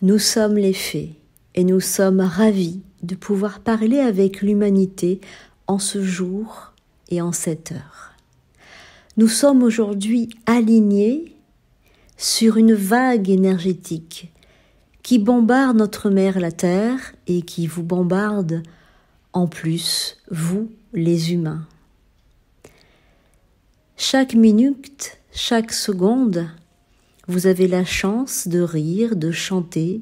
Nous sommes les fées et nous sommes ravis de pouvoir parler avec l'humanité en ce jour et en cette heure. Nous sommes aujourd'hui alignés sur une vague énergétique qui bombarde notre mère la Terre et qui vous bombarde en plus, vous les humains. Chaque minute, chaque seconde, vous avez la chance de rire, de chanter,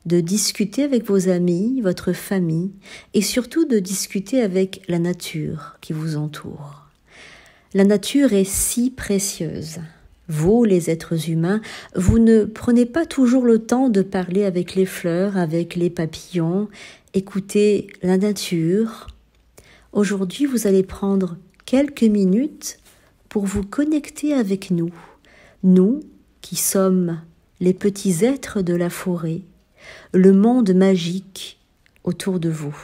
de discuter avec vos amis, votre famille et surtout de discuter avec la nature qui vous entoure. La nature est si précieuse. Vous, les êtres humains, vous ne prenez pas toujours le temps de parler avec les fleurs, avec les papillons, écouter la nature. Aujourd'hui, vous allez prendre quelques minutes pour vous connecter avec nous. Nous, qui sommes les petits êtres de la forêt, le monde magique autour de vous.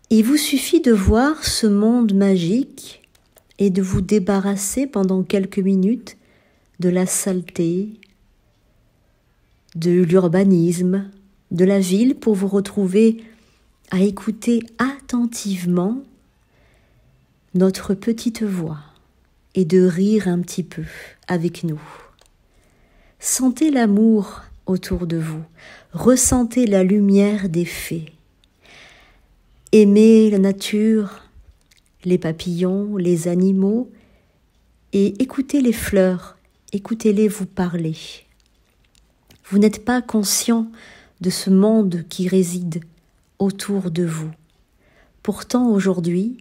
Il vous suffit de voir ce monde magique et de vous débarrasser pendant quelques minutes de la saleté, de l'urbanisme, de la ville pour vous retrouver à écouter attentivement notre petite voix et de rire un petit peu avec nous. Sentez l'amour autour de vous, ressentez la lumière des fées. Aimez la nature, les papillons, les animaux et écoutez les fleurs, écoutez-les vous parler. Vous n'êtes pas conscient de ce monde qui réside autour de vous. Pourtant aujourd'hui,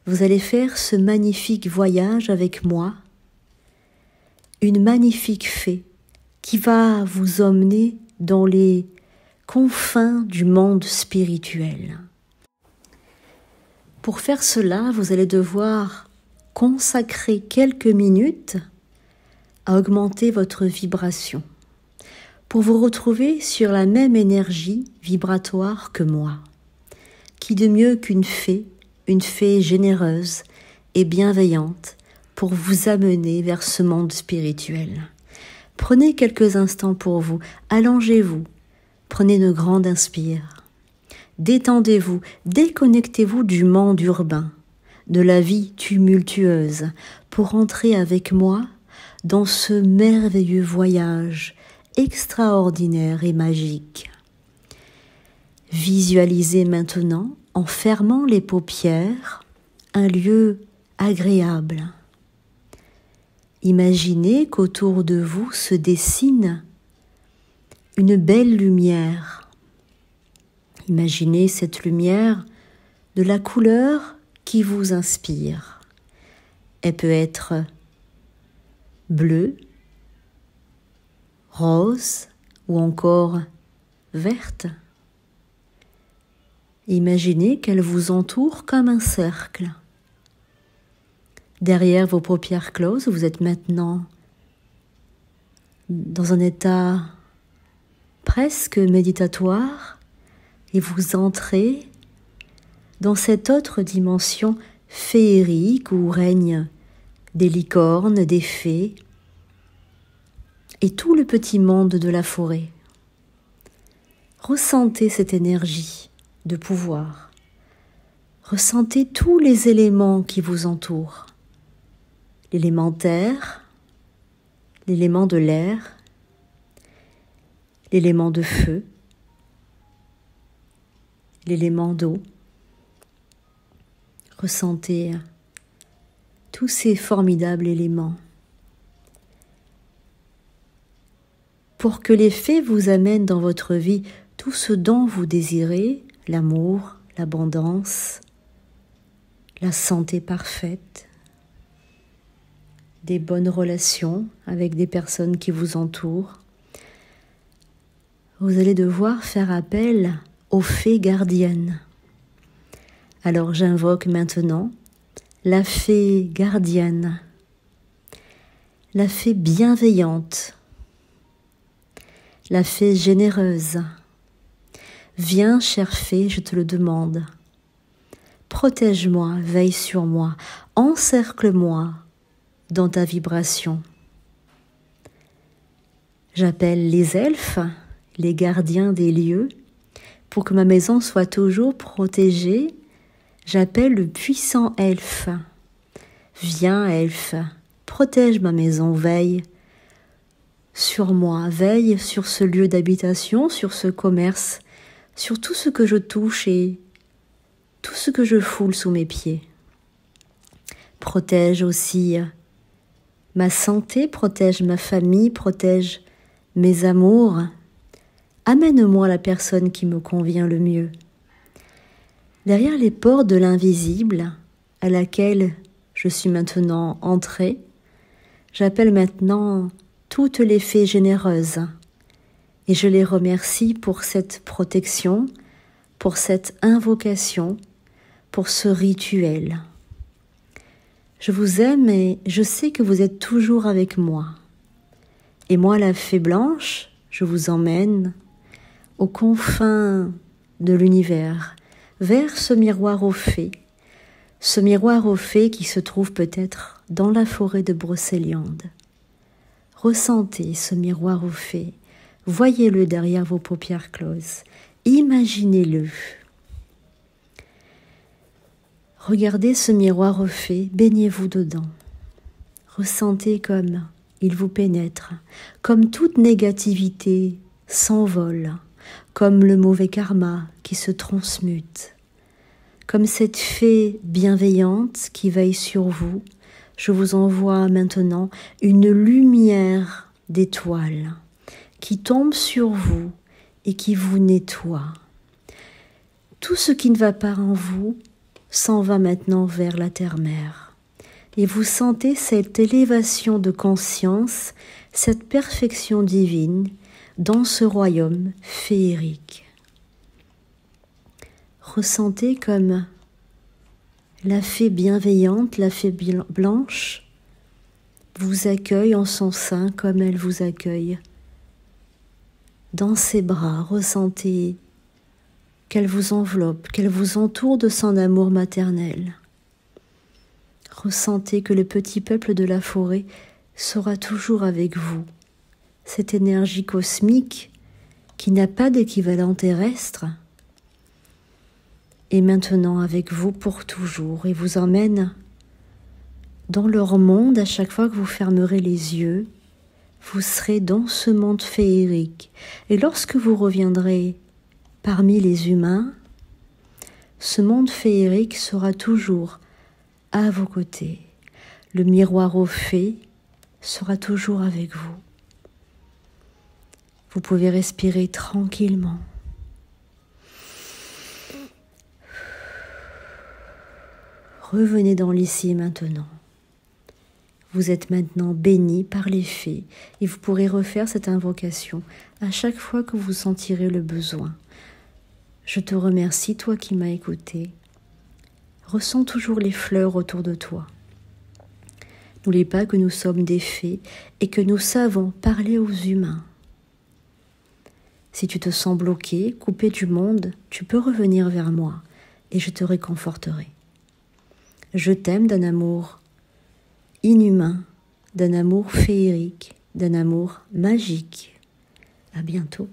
vous allez faire ce magnifique voyage avec moi, une magnifique fée qui va vous emmener dans les confins du monde spirituel. Pour faire cela, vous allez devoir consacrer quelques minutes à augmenter votre vibration pour vous retrouver sur la même énergie vibratoire que moi. Qui de mieux qu'une fée généreuse et bienveillante pour vous amener vers ce monde spirituel. Prenez quelques instants pour vous, allongez-vous, prenez une grande inspire. Détendez-vous, déconnectez-vous du monde urbain, de la vie tumultueuse, pour entrer avec moi dans ce merveilleux voyage extraordinaire et magique. Visualisez maintenant, en fermant les paupières, un lieu agréable. Imaginez qu'autour de vous se dessine une belle lumière. Imaginez cette lumière de la couleur qui vous inspire. Elle peut être bleue, rose ou encore verte. Imaginez qu'elle vous entoure comme un cercle. Derrière vos paupières closes, vous êtes maintenant dans un état presque méditatoire et vous entrez dans cette autre dimension féerique où règnent des licornes, des fées et tout le petit monde de la forêt. Ressentez cette énergie de pouvoir. Ressentez tous les éléments qui vous entourent. L'élément terre, l'élément de l'air, l'élément de feu, l'élément d'eau. Ressentez tous ces formidables éléments. Pour que les fées vous amènent dans votre vie tout ce dont vous désirez, l'amour, l'abondance, la santé parfaite, des bonnes relations avec des personnes qui vous entourent. Vous allez devoir faire appel aux fées gardiennes. Alors j'invoque maintenant la fée gardienne, la fée bienveillante, la fée généreuse. Viens, chère fée, je te le demande. Protège-moi, veille sur moi, encercle-moi dans ta vibration. J'appelle les elfes, les gardiens des lieux, pour que ma maison soit toujours protégée. J'appelle le puissant elfe. Viens, elfe, protège ma maison, veille sur moi, veille sur ce lieu d'habitation, sur ce commerce, sur tout ce que je touche et tout ce que je foule sous mes pieds. Protège aussi ma santé, protège ma famille, protège mes amours. Amène-moi la personne qui me convient le mieux. Derrière les portes de l'invisible, à laquelle je suis maintenant entrée, j'appelle maintenant toutes les fées généreuses et je les remercie pour cette protection, pour cette invocation, pour ce rituel. Je vous aime et je sais que vous êtes toujours avec moi. Et moi, la fée blanche, je vous emmène aux confins de l'univers, vers ce miroir aux fées qui se trouve peut-être dans la forêt de Brocéliande. Ressentez ce miroir aux fées, voyez-le derrière vos paupières closes, imaginez-le. Regardez ce miroir aux fées, baignez-vous dedans. Ressentez comme il vous pénètre, comme toute négativité s'envole, comme le mauvais karma qui se transmute. Comme cette fée bienveillante qui veille sur vous, je vous envoie maintenant une lumière d'étoiles qui tombe sur vous et qui vous nettoie. Tout ce qui ne va pas en vous s'en va maintenant vers la terre-mère. Et vous sentez cette élévation de conscience, cette perfection divine dans ce royaume féerique. Ressentez comme la fée bienveillante, la fée blanche, vous accueille en son sein comme elle vous accueille. Dans ses bras, ressentez qu'elle vous enveloppe, qu'elle vous entoure de son amour maternel. Ressentez que le petit peuple de la forêt sera toujours avec vous. Cette énergie cosmique qui n'a pas d'équivalent terrestre est maintenant avec vous pour toujours et vous emmène dans leur monde. À chaque fois que vous fermerez les yeux, vous serez dans ce monde féerique. Et lorsque vous reviendrez parmi les humains, ce monde féerique sera toujours à vos côtés. Le miroir aux fées sera toujours avec vous. Vous pouvez respirer tranquillement. Revenez dans l'ici et maintenant. Vous êtes maintenant béni par les fées et vous pourrez refaire cette invocation à chaque fois que vous sentirez le besoin. Je te remercie, toi qui m'as écouté. Ressens toujours les fleurs autour de toi. N'oublie pas que nous sommes des fées et que nous savons parler aux humains. Si tu te sens bloqué, coupé du monde, tu peux revenir vers moi et je te réconforterai. Je t'aime d'un amour inhumain, d'un amour féerique, d'un amour magique. À bientôt.